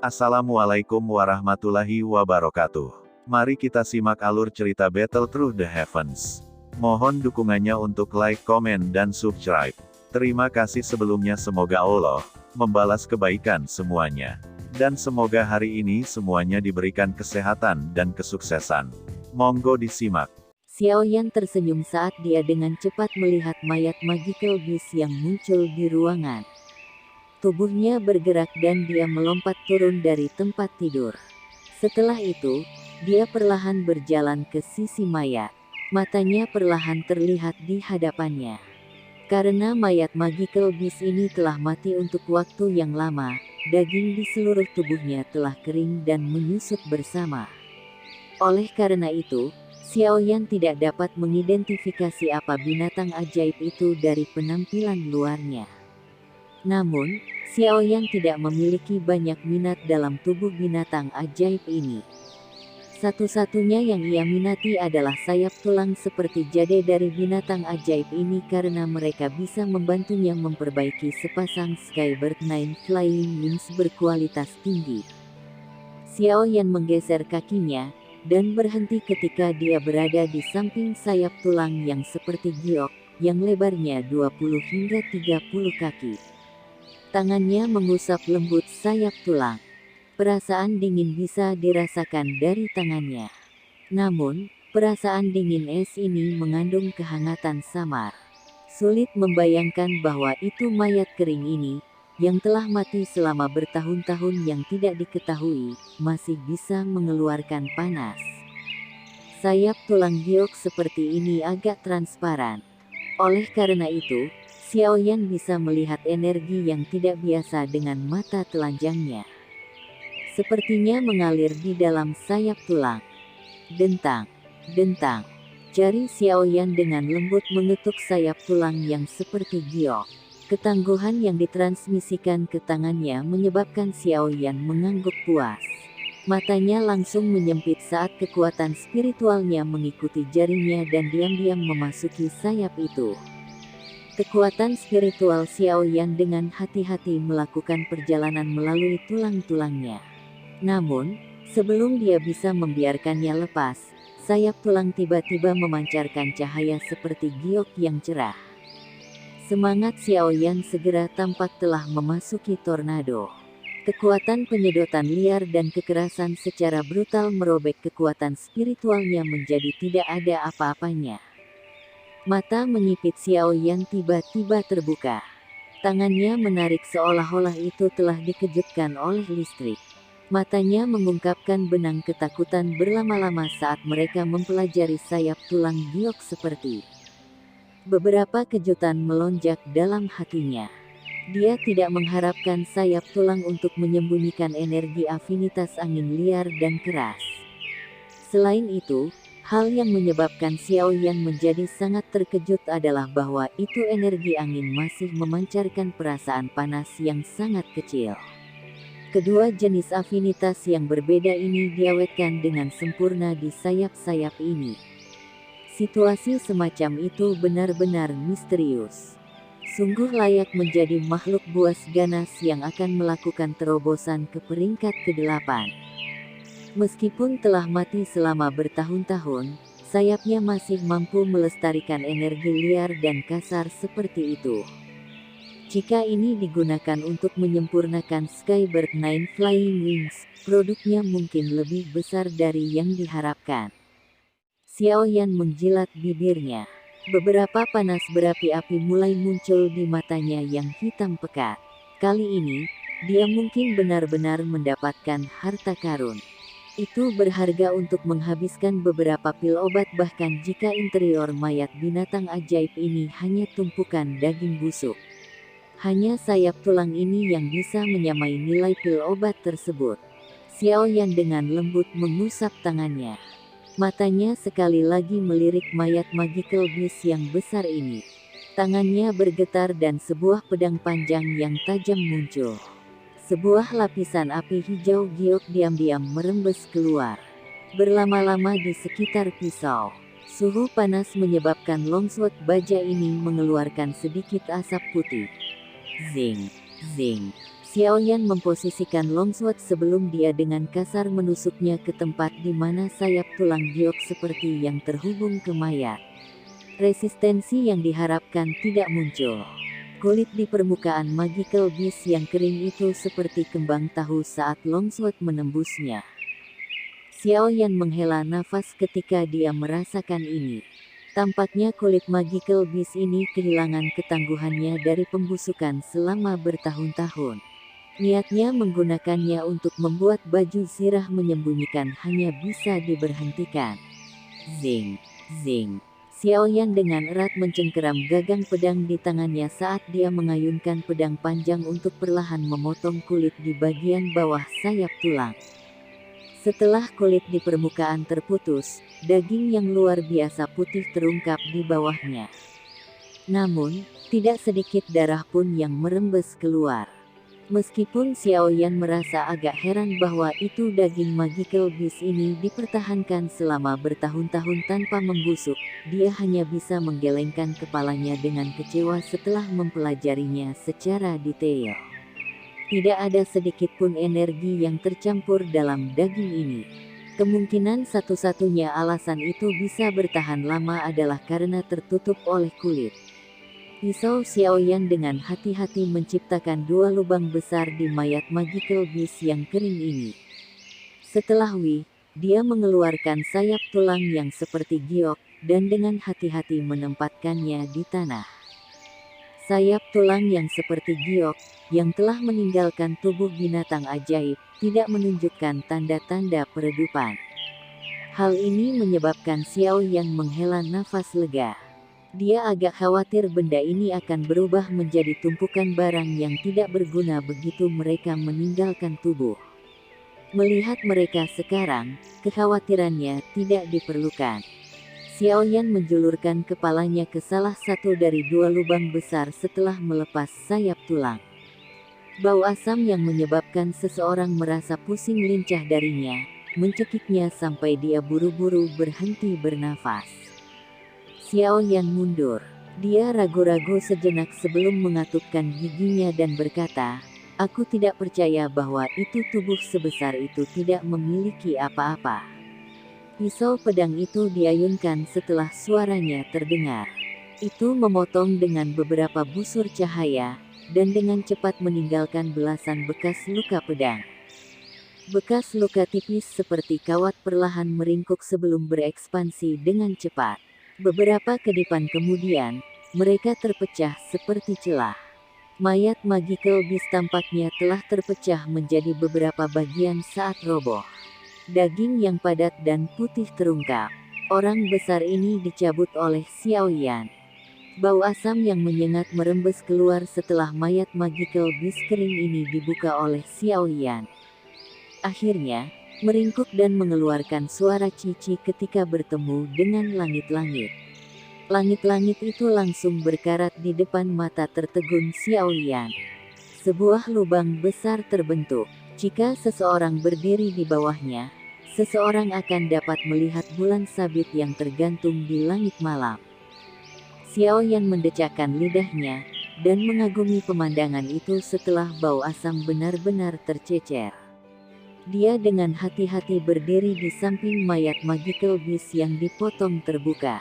Assalamualaikum warahmatullahi wabarakatuh. Mari kita simak alur cerita Battle Through the Heavens. Mohon dukungannya untuk like, komen, dan subscribe. Terima kasih sebelumnya, semoga Allah membalas kebaikan semuanya. Dan semoga hari ini semuanya diberikan kesehatan dan kesuksesan. Monggo disimak. Xiaoyan tersenyum saat dia dengan cepat melihat mayat Magical Beast yang muncul di ruangan. Tubuhnya bergerak dan dia melompat turun dari tempat tidur. Setelah itu, dia perlahan berjalan ke sisi mayat. Matanya perlahan terlihat di hadapannya. Karena mayat Magical Beast ini telah mati untuk waktu yang lama, daging di seluruh tubuhnya telah kering dan menyusut bersama. Oleh karena itu, Xiaoyan tidak dapat mengidentifikasi apa binatang ajaib itu dari penampilan luarnya. Namun, Xiaoyan tidak memiliki banyak minat dalam tubuh binatang ajaib ini. Satu-satunya yang ia minati adalah sayap tulang seperti jade dari binatang ajaib ini karena mereka bisa membantunya memperbaiki sepasang Skybird Nine Flying Wings berkualitas tinggi. Xiaoyan menggeser kakinya, dan berhenti ketika dia berada di samping sayap tulang yang seperti giok, yang lebarnya 20 hingga 30 kaki. Tangannya mengusap lembut sayap tulang. Perasaan dingin bisa dirasakan dari tangannya. Namun, perasaan dingin es ini mengandung kehangatan samar. Sulit membayangkan bahwa itu mayat kering ini, yang telah mati selama bertahun-tahun yang tidak diketahui, masih bisa mengeluarkan panas. Sayap tulang giok seperti ini agak transparan. Oleh karena itu, Xiaoyan bisa melihat energi yang tidak biasa dengan mata telanjangnya. Sepertinya mengalir di dalam sayap tulang. Dentang, dentang. Jari Xiaoyan dengan lembut mengetuk sayap tulang yang seperti giok. Ketangguhan yang ditransmisikan ke tangannya menyebabkan Xiaoyan mengangguk puas. Matanya langsung menyempit saat kekuatan spiritualnya mengikuti jarinya dan diam-diam memasuki sayap itu. Kekuatan spiritual Xiaoyan dengan hati-hati melakukan perjalanan melalui tulang-tulangnya. Namun, sebelum dia bisa membiarkannya lepas, sayap tulang tiba-tiba memancarkan cahaya seperti giok yang cerah. Semangat Xiaoyan segera tampak telah memasuki tornado. Kekuatan penyedotan liar dan kekerasan secara brutal merobek kekuatan spiritualnya menjadi tidak ada apa-apanya. Mata menyipit Xiaoyan tiba-tiba terbuka. Tangannya menarik seolah-olah itu telah dikejutkan oleh listrik. Matanya mengungkapkan benang ketakutan berlama-lama saat mereka mempelajari sayap tulang giok seperti. Beberapa kejutan melonjak dalam hatinya. Dia tidak mengharapkan sayap tulang untuk menyembunyikan energi afinitas angin liar dan keras. Selain itu, hal yang menyebabkan Xiaoyan menjadi sangat terkejut adalah bahwa itu energi angin masih memancarkan perasaan panas yang sangat kecil. Kedua jenis afinitas yang berbeda ini diawetkan dengan sempurna di sayap-sayap ini. Situasi semacam itu benar-benar misterius. Sungguh layak menjadi makhluk buas ganas yang akan melakukan terobosan ke peringkat ke-8. Meskipun telah mati selama bertahun-tahun, sayapnya masih mampu melestarikan energi liar dan kasar seperti itu. Jika ini digunakan untuk menyempurnakan Skybird Nine Flying Wings, produknya mungkin lebih besar dari yang diharapkan. Xiaoyan menjilat bibirnya. Beberapa panas berapi-api mulai muncul di matanya yang hitam pekat. Kali ini, dia mungkin benar-benar mendapatkan harta karun. Itu berharga untuk menghabiskan beberapa pil obat bahkan jika interior mayat binatang ajaib ini hanya tumpukan daging busuk. Hanya sayap tulang ini yang bisa menyamai nilai pil obat tersebut. Xiaoyan dengan lembut mengusap tangannya. Matanya sekali lagi melirik mayat Magical Beast yang besar ini. Tangannya bergetar dan sebuah pedang panjang yang tajam muncul. Sebuah lapisan api hijau giok diam-diam merembes keluar. Berlama-lama di sekitar pisau. Suhu panas menyebabkan longsword baja ini mengeluarkan sedikit asap putih. Zing, zing. Xiaoyan memposisikan longsword sebelum dia dengan kasar menusuknya ke tempat di mana sayap tulang giok seperti yang terhubung ke mayat. Resistensi yang diharapkan tidak muncul. Kulit di permukaan Magical Beast yang kering itu seperti kembang tahu saat longsword menembusnya. Xiaoyan menghela nafas ketika dia merasakan ini. Tampaknya kulit Magical Beast ini kehilangan ketangguhannya dari pembusukan selama bertahun-tahun. Niatnya menggunakannya untuk membuat baju zirah menyembunyikan hanya bisa diberhentikan. Zing, zing. Xiaoyan dengan erat mencengkeram gagang pedang di tangannya saat dia mengayunkan pedang panjang untuk perlahan memotong kulit di bagian bawah sayap tulang. Setelah kulit di permukaan terputus, daging yang luar biasa putih terungkap di bawahnya. Namun, tidak sedikit darah pun yang merembes keluar. Meskipun Xiaoyan merasa agak heran bahwa itu daging Magical Beast ini dipertahankan selama bertahun-tahun tanpa membusuk, dia hanya bisa menggelengkan kepalanya dengan kecewa setelah mempelajarinya secara detail. Tidak ada sedikit pun energi yang tercampur dalam daging ini. Kemungkinan satu-satunya alasan itu bisa bertahan lama adalah karena tertutup oleh kulit. Pisau Xiaoyan dengan hati-hati menciptakan 2 lubang besar di mayat Magical Beast yang kering ini. Setelah dia mengeluarkan sayap tulang yang seperti giok, dan dengan hati-hati menempatkannya di tanah. Sayap tulang yang seperti giok, yang telah meninggalkan tubuh binatang ajaib, tidak menunjukkan tanda-tanda peredupan. Hal ini menyebabkan Xiaoyan menghela nafas lega. Dia agak khawatir benda ini akan berubah menjadi tumpukan barang yang tidak berguna begitu mereka meninggalkan tubuh. Melihat mereka sekarang, kekhawatirannya tidak diperlukan. Xiaoyan menjulurkan kepalanya ke salah satu dari 2 lubang besar setelah melepas sayap tulang. Bau asam yang menyebabkan seseorang merasa pusing lincah darinya, mencekiknya sampai dia buru-buru berhenti bernafas. Xiaoyan mundur. Dia ragu-ragu sejenak sebelum mengatupkan giginya dan berkata, "Aku tidak percaya bahwa itu tubuh sebesar itu tidak memiliki apa-apa." Pisau pedang itu diayunkan setelah suaranya terdengar. Itu memotong dengan beberapa busur cahaya, dan dengan cepat meninggalkan belasan bekas luka pedang. Bekas luka tipis seperti kawat perlahan meringkuk sebelum berekspansi dengan cepat. Beberapa kedipan kemudian, mereka terpecah seperti celah. Mayat Magical Beast tampaknya telah terpecah menjadi beberapa bagian saat roboh. Daging yang padat dan putih terungkap. Orang besar ini dicabut oleh Xiaoyan. Bau asam yang menyengat merembes keluar setelah mayat Magical Beast kering ini dibuka oleh Xiaoyan. Akhirnya, meringkuk dan mengeluarkan suara cici ketika bertemu dengan langit-langit. Langit-langit itu langsung berkarat di depan mata tertegun Xiaoyan. Sebuah lubang besar terbentuk. Jika seseorang berdiri di bawahnya, seseorang akan dapat melihat bulan sabit yang tergantung di langit malam. Xiaoyan mendecakkan lidahnya, dan mengagumi pemandangan itu setelah bau asam benar-benar tercecer. Dia dengan hati-hati berdiri di samping mayat Magical Beast yang dipotong terbuka.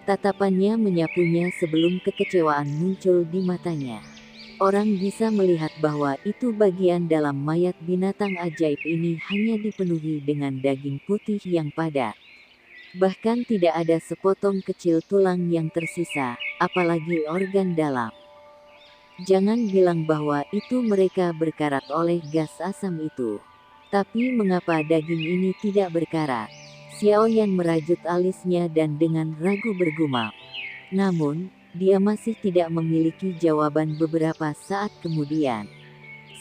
Tatapannya menyapunya sebelum kekecewaan muncul di matanya. Orang bisa melihat bahwa itu bagian dalam mayat binatang ajaib ini hanya dipenuhi dengan daging putih yang padat. Bahkan tidak ada sepotong kecil tulang yang tersisa, apalagi organ dalam. Jangan bilang bahwa itu mereka berkarat oleh gas asam itu. Tapi mengapa daging ini tidak berkarat? Xiaoyan merajut alisnya dan dengan ragu bergumam. Namun, dia masih tidak memiliki jawaban beberapa saat kemudian.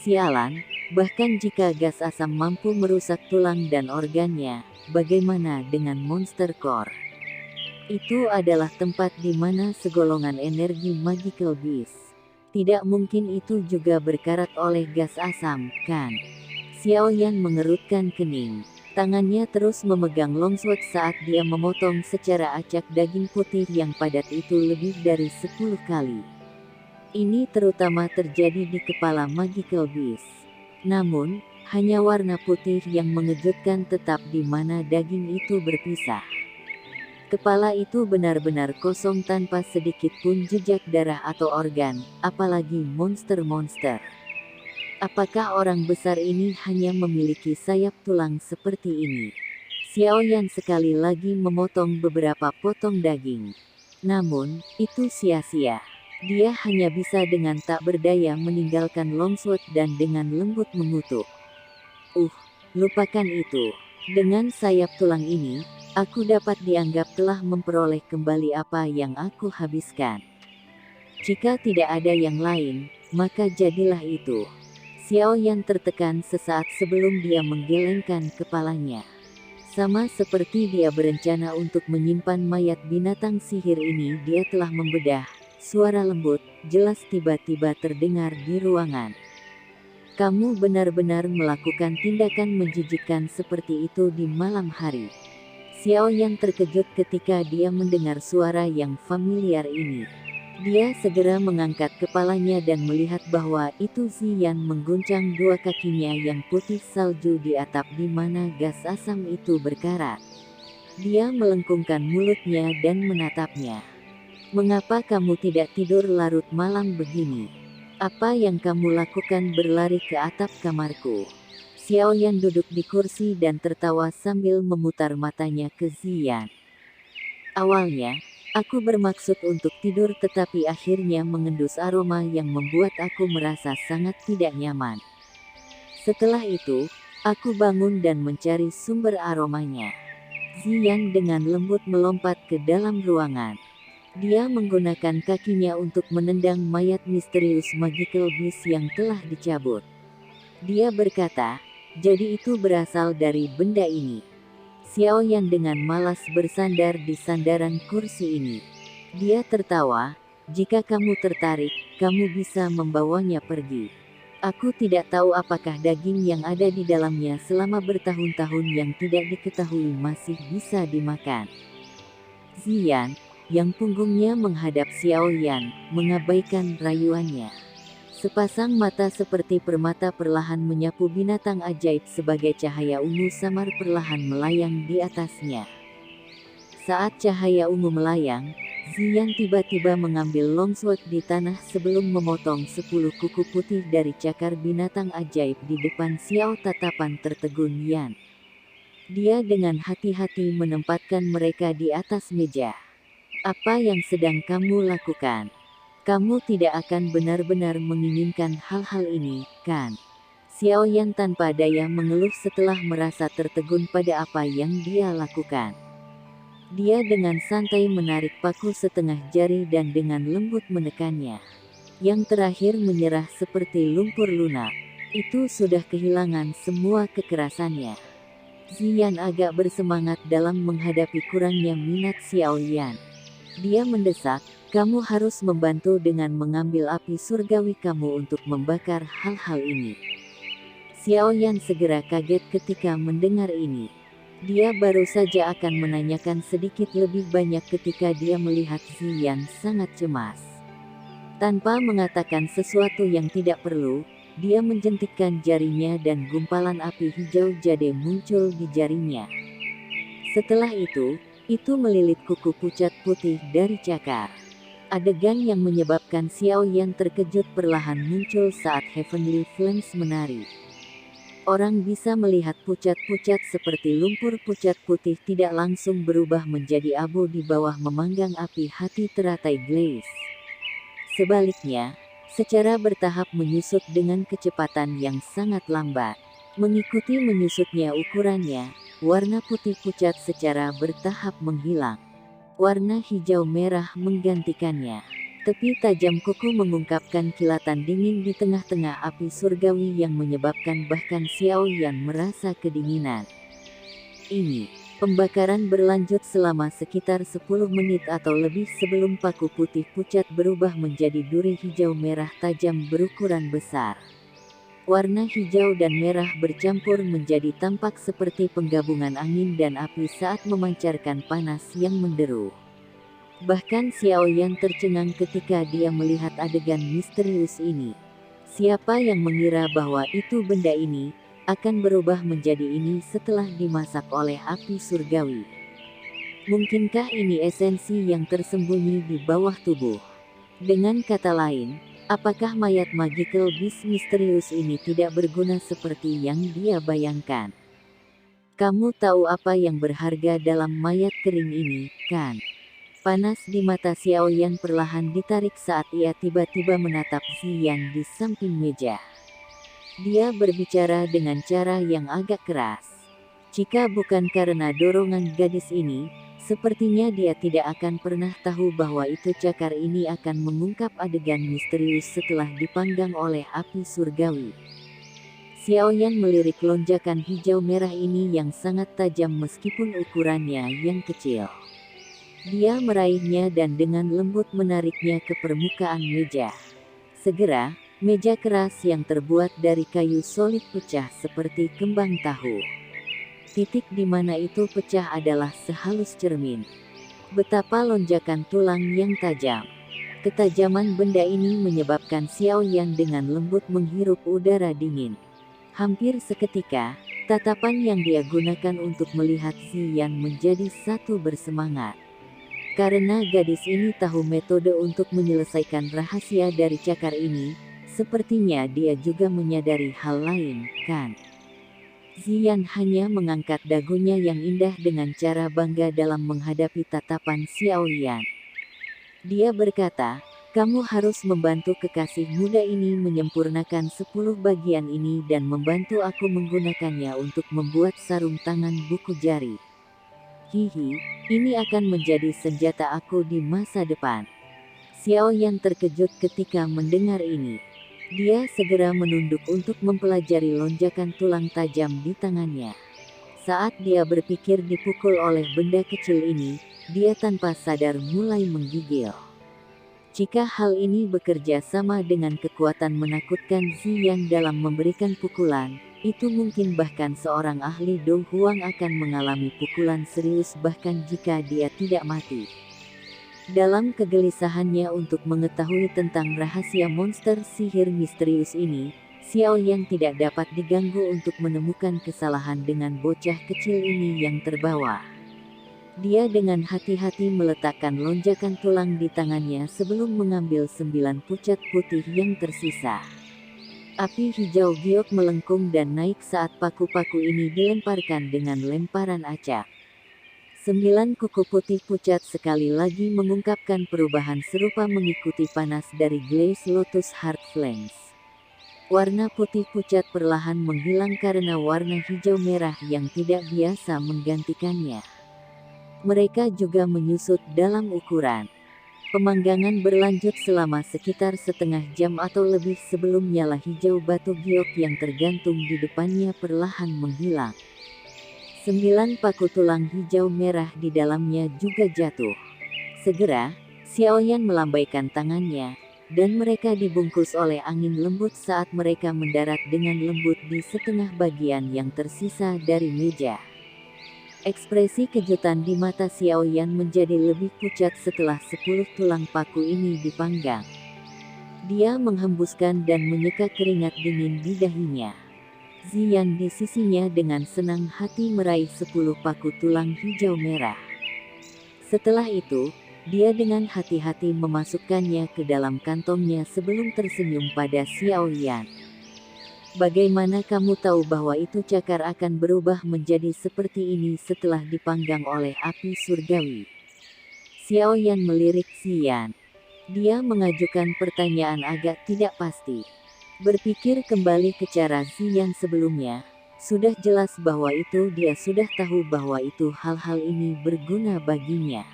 Sialan, bahkan jika gas asam mampu merusak tulang dan organnya, bagaimana dengan Monster Core? Itu adalah tempat di mana segolongan energi Magical Beast. Tidak mungkin itu juga berkarat oleh gas asam, kan? Xiaoyan mengerutkan kening. Tangannya terus memegang longsword saat dia memotong secara acak daging putih yang padat itu lebih dari 10 kali. Ini terutama terjadi di kepala Magical Beast. Namun, hanya warna putih yang mengejutkan tetap di mana daging itu berpisah. Kepala itu benar-benar kosong tanpa sedikit pun jejak darah atau organ, apalagi monster-monster. Apakah orang besar ini hanya memiliki sayap tulang seperti ini? Xiao Yan sekali lagi memotong beberapa potong daging. Namun, itu sia-sia. Dia hanya bisa dengan tak berdaya meninggalkan longsword dan dengan lembut mengutuk. Lupakan itu. Dengan sayap tulang ini, aku dapat dianggap telah memperoleh kembali apa yang aku habiskan. Jika tidak ada yang lain, maka jadilah itu. Xiao Yan tertekan sesaat sebelum dia menggelengkan kepalanya. Sama seperti dia berencana untuk menyimpan mayat binatang sihir ini, dia telah membedah. Suara lembut, jelas tiba-tiba terdengar di ruangan. Kamu benar-benar melakukan tindakan menjijikkan seperti itu di malam hari. Xiao Yan terkejut ketika dia mendengar suara yang familiar ini. Dia segera mengangkat kepalanya dan melihat bahwa itu Ziyan mengguncang dua kakinya yang putih salju di atap di mana gas asam itu berkarat. Dia melengkungkan mulutnya dan menatapnya. Mengapa kamu tidak tidur larut malam begini? Apa yang kamu lakukan berlari ke atap kamarku? Xiao Yan duduk di kursi dan tertawa sambil memutar matanya ke Ziyan. Awalnya, aku bermaksud untuk tidur tetapi akhirnya mengendus aroma yang membuat aku merasa sangat tidak nyaman. Setelah itu, aku bangun dan mencari sumber aromanya. Ziyan dengan lembut melompat ke dalam ruangan. Dia menggunakan kakinya untuk menendang mayat misterius Magical Beast yang telah dicabut. Dia berkata, jadi itu berasal dari benda ini. Xiao Yan dengan malas bersandar di sandaran kursi ini. Dia tertawa, jika kamu tertarik, kamu bisa membawanya pergi. Aku tidak tahu apakah daging yang ada di dalamnya selama bertahun-tahun yang tidak diketahui masih bisa dimakan. Ziyan, yang punggungnya menghadap Xiao Yan, mengabaikan rayuannya. Sepasang mata seperti permata perlahan menyapu binatang ajaib sebagai cahaya ungu samar perlahan melayang di atasnya. Saat cahaya ungu melayang, Ziyan tiba-tiba mengambil longsword di tanah sebelum memotong 10 kuku putih dari cakar binatang ajaib di depan Xiao. Tatapan tertegun Yan. Dia dengan hati-hati menempatkan mereka di atas meja. Apa yang sedang kamu lakukan? Kamu tidak akan benar-benar menginginkan hal-hal ini, kan? Xiao Yan tanpa daya mengeluh setelah merasa tertegun pada apa yang dia lakukan. Dia dengan santai menarik paku setengah jari dan dengan lembut menekannya. Yang terakhir menyerah seperti lumpur lunak. Itu sudah kehilangan semua kekerasannya. Ziyan agak bersemangat dalam menghadapi kurangnya minat Xiao Yan. Dia mendesak, kamu harus membantu dengan mengambil api surgawi kamu untuk membakar hal-hal ini. Xiao Yan segera kaget ketika mendengar ini. Dia baru saja akan menanyakan sedikit lebih banyak ketika dia melihat Ziyan sangat cemas. Tanpa mengatakan sesuatu yang tidak perlu, dia menjentikkan jarinya dan gumpalan api hijau jade muncul di jarinya. Setelah itu melilit kuku pucat putih dari cakar. Adegan yang menyebabkan Xiao Yan terkejut perlahan muncul saat Heavenly Flames menari. Orang bisa melihat pucat-pucat seperti lumpur pucat putih tidak langsung berubah menjadi abu di bawah memanggang api hati teratai glaze. Sebaliknya, secara bertahap menyusut dengan kecepatan yang sangat lambat. Mengikuti menyusutnya ukurannya, warna putih pucat secara bertahap menghilang. Warna hijau merah menggantikannya. Tepi tajam kuku mengungkapkan kilatan dingin di tengah-tengah api surgawi yang menyebabkan bahkan Xiao Yan merasa kedinginan. Pembakaran berlanjut selama sekitar 10 menit atau lebih sebelum paku putih pucat berubah menjadi duri hijau merah tajam berukuran besar. Warna hijau dan merah bercampur menjadi tampak seperti penggabungan angin dan api saat memancarkan panas yang menderu. Bahkan Xiao Yan tercengang ketika dia melihat adegan misterius ini. Siapa yang mengira bahwa itu benda ini akan berubah menjadi ini setelah dimasak oleh api surgawi? Mungkinkah ini esensi yang tersembunyi di bawah tubuh? Dengan kata lain, apakah mayat magical beast misterius ini tidak berguna seperti yang dia bayangkan? Kamu tahu apa yang berharga dalam mayat kering ini, kan? Panas di mata Xiao Yan perlahan ditarik saat ia tiba-tiba menatap Ziyan di samping meja. Dia berbicara dengan cara yang agak keras. Jika bukan karena dorongan gadis ini, sepertinya dia tidak akan pernah tahu bahwa itu cakar ini akan mengungkap adegan misterius setelah dipanggang oleh api surgawi. Xiao Yan melirik lonjakan hijau merah ini yang sangat tajam meskipun ukurannya yang kecil. Dia meraihnya dan dengan lembut menariknya ke permukaan meja. Segera, meja keras yang terbuat dari kayu solid pecah seperti kembang tahu. Titik di mana itu pecah adalah sehalus cermin. Betapa lonjakan tulang yang tajam. Ketajaman benda ini menyebabkan Xiao Yan dengan lembut menghirup udara dingin. Hampir seketika, tatapan yang dia gunakan untuk melihat Ziyan menjadi satu bersemangat. Karena gadis ini tahu metode untuk menyelesaikan rahasia dari cakar ini, sepertinya dia juga menyadari hal lain, kan? Ziyan hanya mengangkat dagunya yang indah dengan cara bangga dalam menghadapi tatapan Xiao Yan. Dia berkata, kamu harus membantu kekasih muda ini menyempurnakan 10 bagian ini dan membantu aku menggunakannya untuk membuat sarung tangan buku jari. Hihi, ini akan menjadi senjata aku di masa depan. Xiao Yan terkejut ketika mendengar ini. Dia segera menunduk untuk mempelajari lonjakan tulang tajam di tangannya. Saat dia berpikir dipukul oleh benda kecil ini, dia tanpa sadar mulai menggigil. Jika hal ini bekerja sama dengan kekuatan menakutkan Ziyan dalam memberikan pukulan, itu mungkin bahkan seorang ahli Dong Huang akan mengalami pukulan serius bahkan jika dia tidak mati. Dalam kegelisahannya untuk mengetahui tentang rahasia monster sihir misterius ini, Xiao Yan tidak dapat diganggu untuk menemukan kesalahan dengan bocah kecil ini yang terbawa. Dia dengan hati-hati meletakkan lonjakan tulang di tangannya sebelum mengambil 9 pucat putih yang tersisa. Api hijau giok melengkung dan naik saat paku-paku ini dilemparkan dengan lemparan acak. 9 kuku putih pucat sekali lagi mengungkapkan perubahan serupa mengikuti panas dari Glaze Lotus Heart Flames. Warna putih pucat perlahan menghilang karena warna hijau merah yang tidak biasa menggantikannya. Mereka juga menyusut dalam ukuran. Pemanggangan berlanjut selama sekitar setengah jam atau lebih sebelum nyala hijau batu giok yang tergantung di depannya perlahan menghilang. 9 paku tulang hijau merah di dalamnya juga jatuh. Segera, Xiao Yan melambaikan tangannya, dan mereka dibungkus oleh angin lembut saat mereka mendarat dengan lembut di setengah bagian yang tersisa dari meja. Ekspresi kejutan di mata Xiao Yan menjadi lebih pucat setelah 10 tulang paku ini dipanggang. Dia menghembuskan dan menyeka keringat dingin di dahinya. Ziyan di sisinya dengan senang hati meraih 10 paku tulang hijau merah. Setelah itu, dia dengan hati-hati memasukkannya ke dalam kantongnya sebelum tersenyum pada Xiao Yan. Bagaimana kamu tahu bahwa itu cakar akan berubah menjadi seperti ini setelah dipanggang oleh api surgawi? Xiao Yan melirik Ziyan. Dia mengajukan pertanyaan agak tidak pasti. Berpikir kembali ke cara Ziyan sebelumnya, sudah jelas bahwa itu dia sudah tahu bahwa itu hal-hal ini berguna baginya.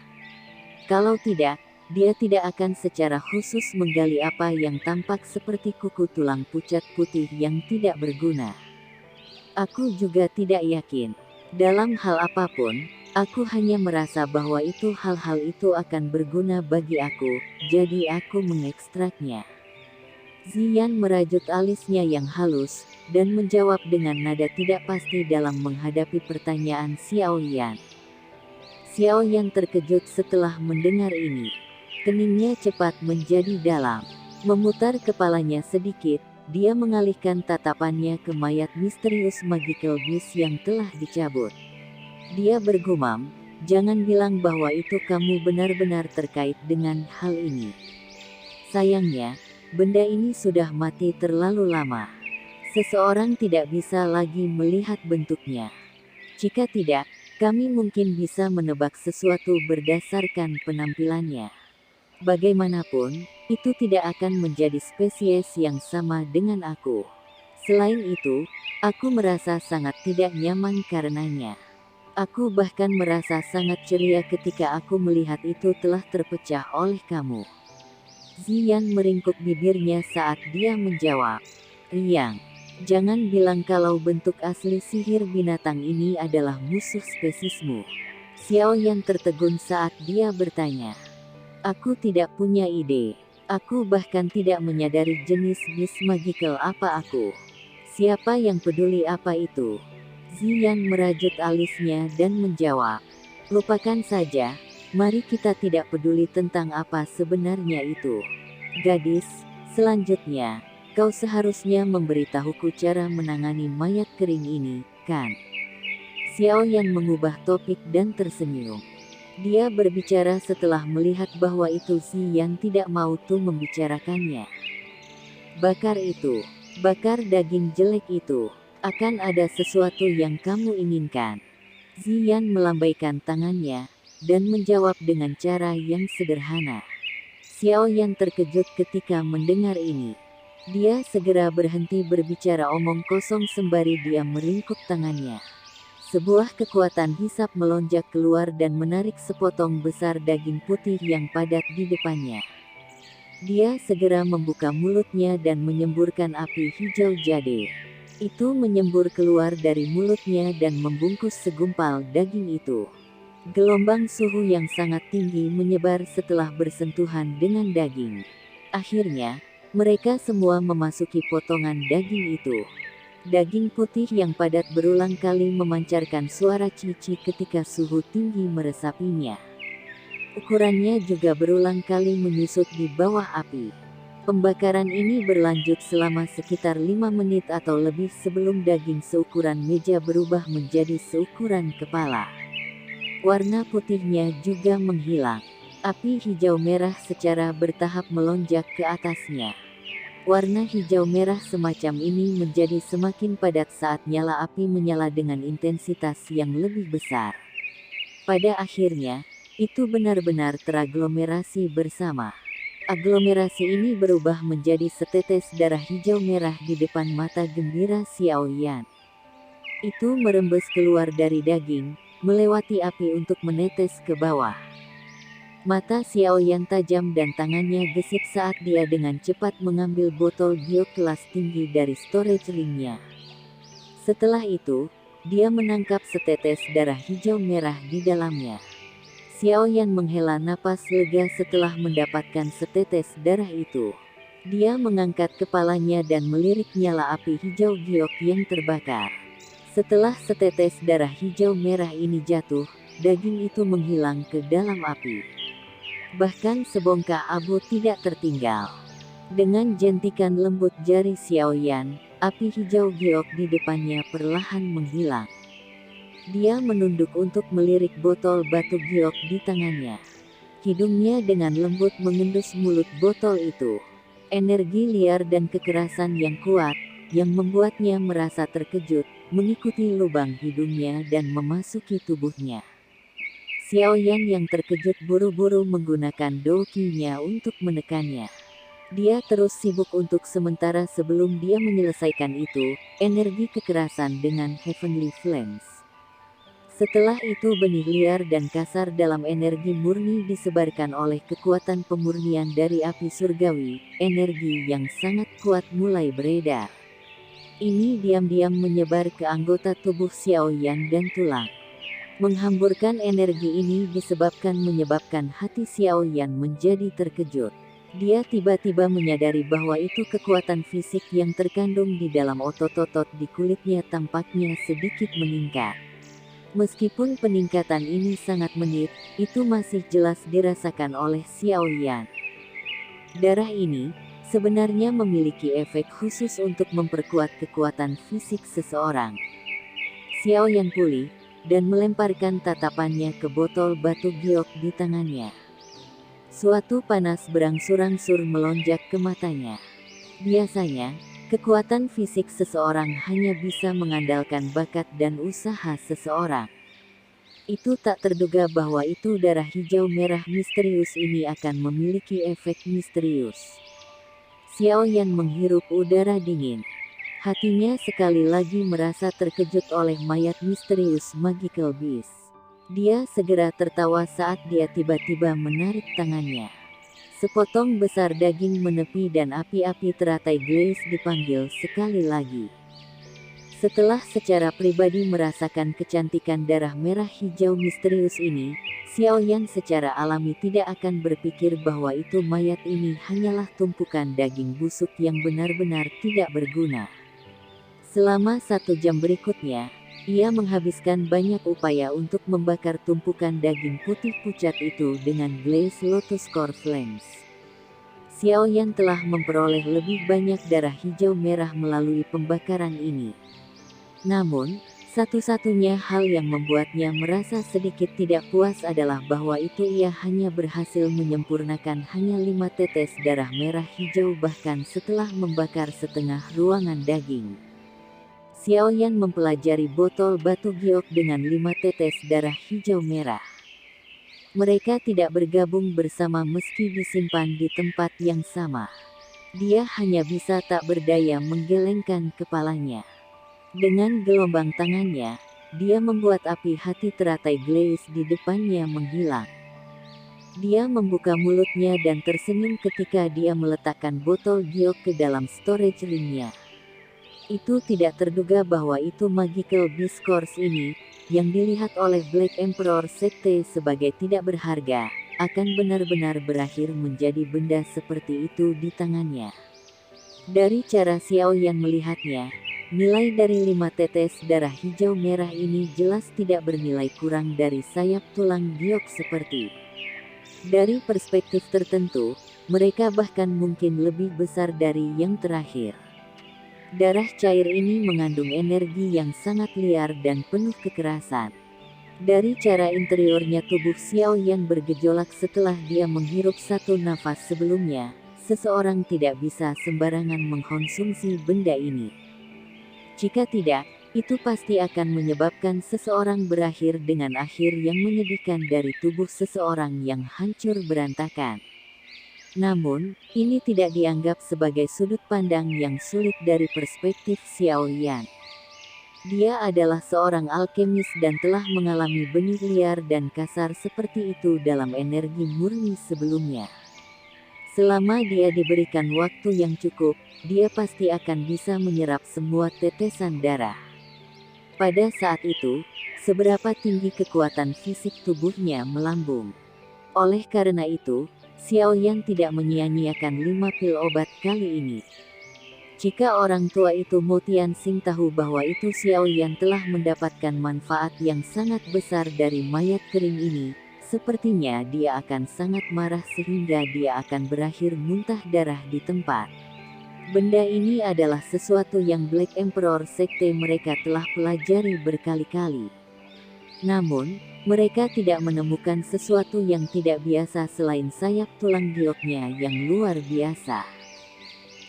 Kalau tidak, dia tidak akan secara khusus menggali apa yang tampak seperti kuku tulang pucat putih yang tidak berguna. Aku juga tidak yakin. Dalam hal apapun, aku hanya merasa bahwa itu hal-hal itu akan berguna bagi aku, jadi aku mengekstraknya. Ziyan merajut alisnya yang halus, dan menjawab dengan nada tidak pasti dalam menghadapi pertanyaan Xiao Yan. Xiao Yan terkejut setelah mendengar ini. Keningnya cepat menjadi dalam. Memutar kepalanya sedikit, dia mengalihkan tatapannya ke mayat misterius Magical Beast yang telah dicabut. Dia bergumam, "Jangan bilang bahwa itu kamu benar-benar terkait dengan hal ini. Sayangnya, benda ini sudah mati terlalu lama. Seseorang tidak bisa lagi melihat bentuknya. Jika tidak, kami mungkin bisa menebak sesuatu berdasarkan penampilannya. Bagaimanapun, itu tidak akan menjadi spesies yang sama dengan aku. Selain itu, aku merasa sangat tidak nyaman karenanya. Aku bahkan merasa sangat ceria ketika aku melihat itu telah terpecah oleh kamu." Ziyan meringkuk bibirnya saat dia menjawab, "Riang, jangan bilang kalau bentuk asli sihir binatang ini adalah musuh spesiesmu." Xiao Yan tertegun saat dia bertanya. "Aku tidak punya ide. Aku bahkan tidak menyadari jenis beast magical apa aku. Siapa yang peduli apa itu?" Ziyan merajut alisnya dan menjawab, "Lupakan saja. Mari kita tidak peduli tentang apa sebenarnya itu. Gadis, selanjutnya, kau seharusnya memberitahuku cara menangani mayat kering ini, kan?" Xiao Yan mengubah topik dan tersenyum. Dia berbicara setelah melihat bahwa itu Ziyan tidak mau tuh membicarakannya. "Bakar itu. Bakar daging jelek itu. Akan ada sesuatu yang kamu inginkan." Ziyan melambaikan tangannya dan menjawab dengan cara yang sederhana. Xiao Yan terkejut ketika mendengar ini. Dia segera berhenti berbicara omong kosong sembari dia meringkuk tangannya. Sebuah kekuatan hisap melonjak keluar dan menarik sepotong besar daging putih yang padat di depannya. Dia segera membuka mulutnya dan menyemburkan api hijau jade. Itu menyembur keluar dari mulutnya dan membungkus segumpal daging itu. Gelombang suhu yang sangat tinggi menyebar setelah bersentuhan dengan daging. Akhirnya, mereka semua memasuki potongan daging itu. Daging putih yang padat berulang kali memancarkan suara cici ketika suhu tinggi meresapinya. Ukurannya juga berulang kali menyusut di bawah api. Pembakaran ini berlanjut selama sekitar 5 menit atau lebih sebelum daging seukuran meja berubah menjadi seukuran kepala. Warna putihnya juga menghilang. Api hijau merah secara bertahap melonjak ke atasnya. Warna hijau merah semacam ini menjadi semakin padat saat nyala api menyala dengan intensitas yang lebih besar. Pada akhirnya, itu benar-benar teraglomerasi bersama. Aglomerasi ini berubah menjadi setetes darah hijau merah di depan mata gembira Xiao Yan. Itu merembes keluar dari daging, melewati api untuk menetes ke bawah. Mata Xiao Yan tajam dan tangannya gesit saat dia dengan cepat mengambil botol giok kelas tinggi dari storage ringnya. Setelah itu, dia menangkap setetes darah hijau merah di dalamnya. Xiao Yan menghela napas lega setelah mendapatkan setetes darah itu. Dia mengangkat kepalanya dan melirik nyala api hijau giok yang terbakar. Setelah setetes darah hijau merah ini jatuh, daging itu menghilang ke dalam api. Bahkan sebongkah abu tidak tertinggal. Dengan jentikan lembut jari Xiao Yan, api hijau giok di depannya perlahan menghilang. Dia menunduk untuk melirik botol batu giok di tangannya. Hidungnya dengan lembut mengendus mulut botol itu. Energi liar dan kekerasan yang kuat, yang membuatnya merasa terkejut, mengikuti lubang hidungnya dan memasuki tubuhnya. Xiao Yan yang terkejut buru-buru menggunakan douqinya untuk menekannya. Dia terus sibuk untuk sementara sebelum dia menyelesaikan itu, energi kekerasan dengan Heavenly Flames. Setelah itu benih liar dan kasar dalam energi murni disebarkan oleh kekuatan pemurnian dari api surgawi, energi yang sangat kuat mulai beredar. Ini diam-diam menyebar ke anggota tubuh Xiao Yan dan tulang. Menghamburkan energi ini menyebabkan hati Xiao Yan menjadi terkejut. Dia tiba-tiba menyadari bahwa itu kekuatan fisik yang terkandung di dalam otot-otot di kulitnya tampaknya sedikit meningkat. Meskipun peningkatan ini sangat menit, itu masih jelas dirasakan oleh Xiao Yan. Darah ini sebenarnya memiliki efek khusus untuk memperkuat kekuatan fisik seseorang. Xiao Yan pulih dan melemparkan tatapannya ke botol batu giok di tangannya. Suatu panas berangsur-angsur melonjak ke matanya. Biasanya, kekuatan fisik seseorang hanya bisa mengandalkan bakat dan usaha seseorang. Itu tak terduga bahwa itu darah hijau merah misterius ini akan memiliki efek misterius. Xiao Yan menghirup udara dingin. Hatinya sekali lagi merasa terkejut oleh mayat misterius Magical Beast. Dia segera tertawa saat dia tiba-tiba menarik tangannya. Sepotong besar daging menepi dan api-api teratai glaze dipanggil sekali lagi. Setelah secara pribadi merasakan kecantikan darah merah hijau misterius ini, Xiao Yan secara alami tidak akan berpikir bahwa itu mayat ini hanyalah tumpukan daging busuk yang benar-benar tidak berguna. Selama 1 jam berikutnya, ia menghabiskan banyak upaya untuk membakar tumpukan daging putih pucat itu dengan glaze Lotus Core Flames. Xiao Yan telah memperoleh lebih banyak darah hijau merah melalui pembakaran ini. Namun, satu-satunya hal yang membuatnya merasa sedikit tidak puas adalah bahwa itu ia hanya berhasil menyempurnakan hanya 5 tetes darah merah hijau bahkan setelah membakar setengah ruangan daging. Xiao Yan mempelajari botol batu giok dengan 5 tetes darah hijau merah. Mereka tidak bergabung bersama meski disimpan di tempat yang sama. Dia hanya bisa tak berdaya menggelengkan kepalanya. Dengan gelombang tangannya, dia membuat api hati teratai glaze di depannya menghilang. Dia membuka mulutnya dan tersenyum ketika dia meletakkan botol giok ke dalam storage ringnya. Itu tidak terduga bahwa itu Magical Beast Course ini, yang dilihat oleh Black Emperor Sekte sebagai tidak berharga, akan benar-benar berakhir menjadi benda seperti itu di tangannya. Dari cara Xiao Yan melihatnya, nilai dari 5 tetes darah hijau merah ini jelas tidak bernilai kurang dari sayap tulang giok seperti. Dari perspektif tertentu, mereka bahkan mungkin lebih besar dari yang terakhir. Darah cair ini mengandung energi yang sangat liar dan penuh kekerasan. Dari cara interiornya tubuh Xiao Yan bergejolak setelah dia menghirup satu nafas sebelumnya, seseorang tidak bisa sembarangan mengkonsumsi benda ini. Jika tidak, itu pasti akan menyebabkan seseorang berakhir dengan akhir yang menyedihkan dari tubuh seseorang yang hancur berantakan. Namun, ini tidak dianggap sebagai sudut pandang yang sulit dari perspektif Xiao Yan. Dia adalah seorang alkemis dan telah mengalami benih liar dan kasar seperti itu dalam energi murni sebelumnya. Selama dia diberikan waktu yang cukup, dia pasti akan bisa menyerap semua tetesan darah. Pada saat itu, seberapa tinggi kekuatan fisik tubuhnya melambung. Oleh karena itu, Xiao Yan tidak menyia-nyiakan 5 pil obat kali ini. Jika orang tua itu Mo Tianxing tahu bahwa itu Xiao Yan telah mendapatkan manfaat yang sangat besar dari mayat kering ini, sepertinya dia akan sangat marah sehingga dia akan berakhir muntah darah di tempat. Benda ini adalah sesuatu yang Black Emperor Sekte mereka telah pelajari berkali-kali. Namun, mereka tidak menemukan sesuatu yang tidak biasa selain sayap tulang gioknya yang luar biasa.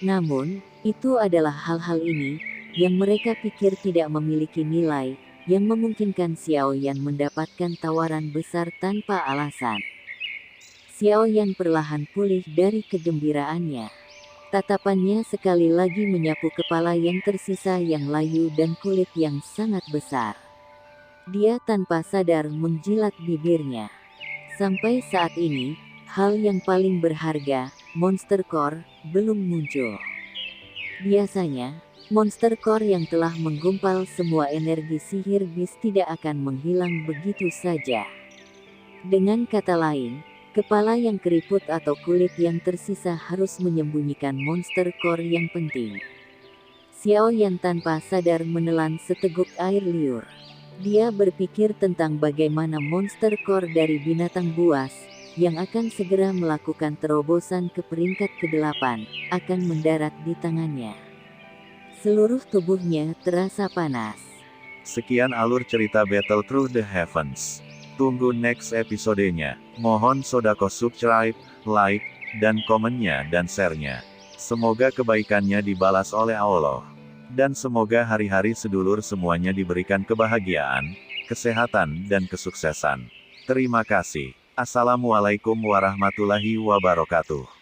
Namun, itu adalah hal-hal ini, yang mereka pikir tidak memiliki nilai, yang memungkinkan Xiao Yan mendapatkan tawaran besar tanpa alasan. Xiao Yan perlahan pulih dari kegembiraannya. Tatapannya sekali lagi menyapu kepala yang tersisa yang layu dan kulit yang sangat besar. Dia tanpa sadar menjilat bibirnya. Sampai saat ini, hal yang paling berharga, Monster Core, belum muncul. Biasanya, Monster Core yang telah menggumpal semua energi sihir Beast tidak akan menghilang begitu saja. Dengan kata lain, kepala yang keriput atau kulit yang tersisa harus menyembunyikan Monster Core yang penting. Xiao Yan tanpa sadar menelan seteguk air liur. Dia berpikir tentang bagaimana monster core dari binatang buas, yang akan segera melakukan terobosan ke peringkat ke-8, akan mendarat di tangannya. Seluruh tubuhnya terasa panas. Sekian alur cerita Battle Through the Heavens. Tunggu next episodenya. Mohon sodako subscribe, like, dan komennya dan share-nya. Semoga kebaikannya dibalas oleh Allah. Dan semoga hari-hari sedulur semuanya diberikan kebahagiaan, kesehatan, dan kesuksesan. Terima kasih. Assalamualaikum warahmatullahi wabarakatuh.